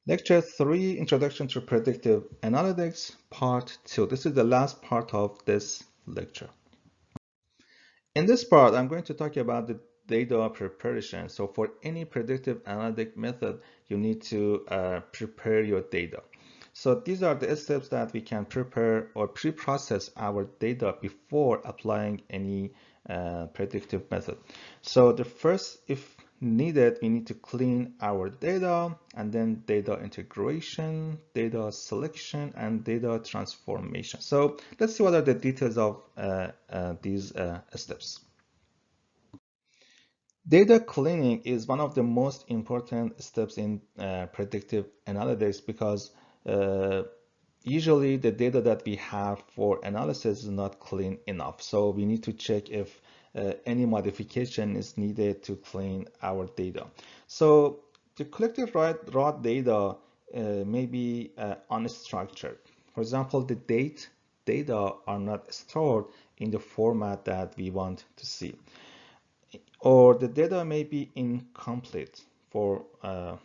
Lecture 3, Introduction to Predictive Analytics, Part 2. This is the last part of this lecture. In this part, I'm going to talk about the data preparation. So for any predictive analytic method, you need to prepare your data. So these are the steps that we can prepare or pre-process our data before applying any predictive method. So the first, if needed, we need to clean our data, and then data integration, data selection, and data transformation. So let's see what are the details of these steps. Data cleaning is one of the most important steps in predictive analytics because uh, usually the data that we have for analysis is not clean enough. So we need to check if any modification is needed to clean our data. So the collected raw data may be unstructured. For example, the data are not stored in the format that we want to see, or the data may be incomplete. For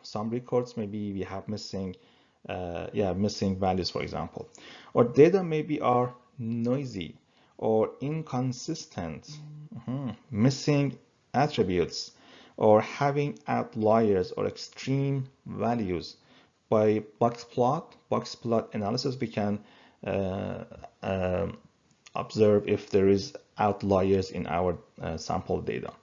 some records, maybe we have missing values, for example, or data maybe are noisy or inconsistent, missing attributes, or having outliers or extreme values. By box plot analysis, we can uh, uh, observe if there is outliers in our sample data,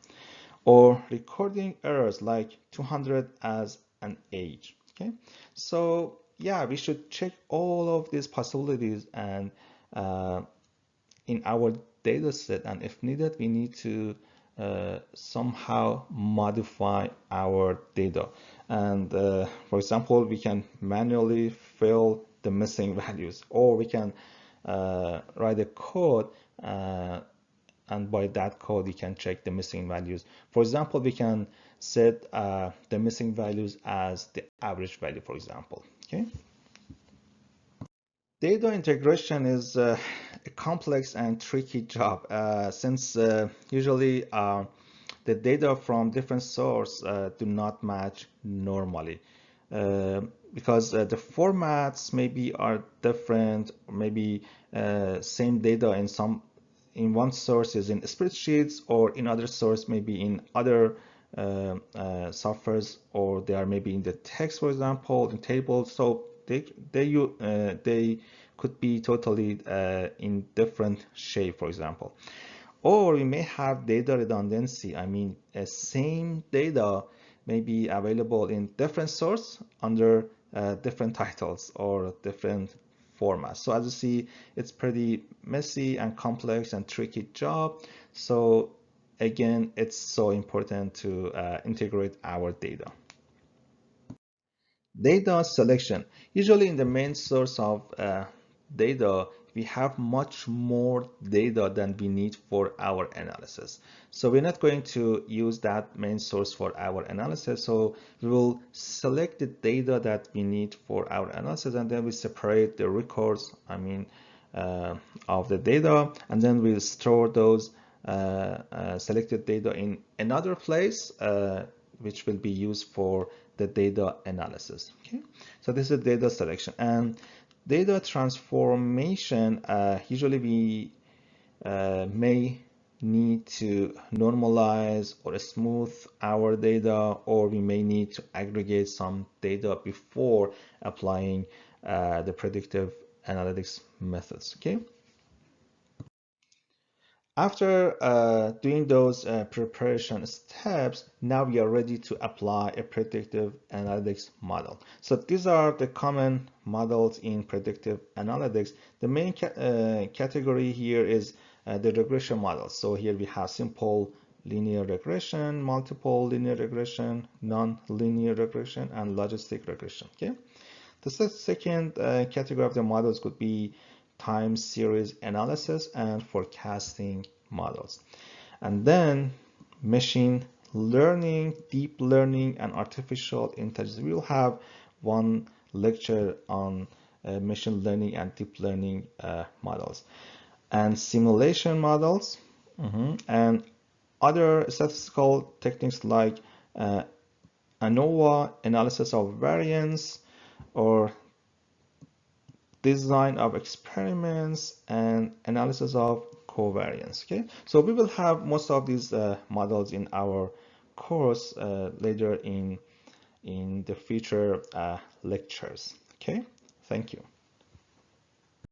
or recording errors like 200 as an age. Okay, so yeah, we should check all of these possibilities and in our data set, and if needed, we need to somehow modify our data. And for example, we can manually fill the missing values, or we can write a code, and by that code we can check the missing values. For example, we can set the missing values as the average value, for example. Okay. Data integration is a complex and tricky job since usually the data from different sources do not match normally, uh, because the formats maybe are different, maybe same data in one source is in spreadsheets, or in other source maybe in other softwares, or they are maybe in the text, for example, in tables. So they could be totally in different shape, for example. Or we may have data redundancy. I mean, same data may be available in different source under different titles or different formats. So as you see, it's pretty messy and complex and tricky job. So again, it's so important to integrate our data. Data selection. Usually in the main source of data, we have much more data than we need for our analysis. So we're not going to use that main source for our analysis. So we will select the data that we need for our analysis, and then we separate the records, of the data, and then we'll store those selected data in another place, which will be used for the data analysis. Okay, so this is data selection. And data transformation, usually we may need to normalize or smooth our data, or we may need to aggregate some data before applying the predictive analytics methods. Okay. After doing those preparation steps, now we are ready to apply a predictive analytics model. So these are the common models in predictive analytics. The main category here is the regression models. So here we have simple linear regression, multiple linear regression, non-linear regression, and logistic regression. Okay. The second category of the models could be time series analysis and forecasting models. And then machine learning, deep learning, and artificial intelligence. We will have one lecture on machine learning and deep learning models, and simulation models, and other statistical techniques like ANOVA, analysis of variance, or design of experiments and analysis of covariance. Okay, so we will have most of these models in our course later in the future lectures. Okay, thank you.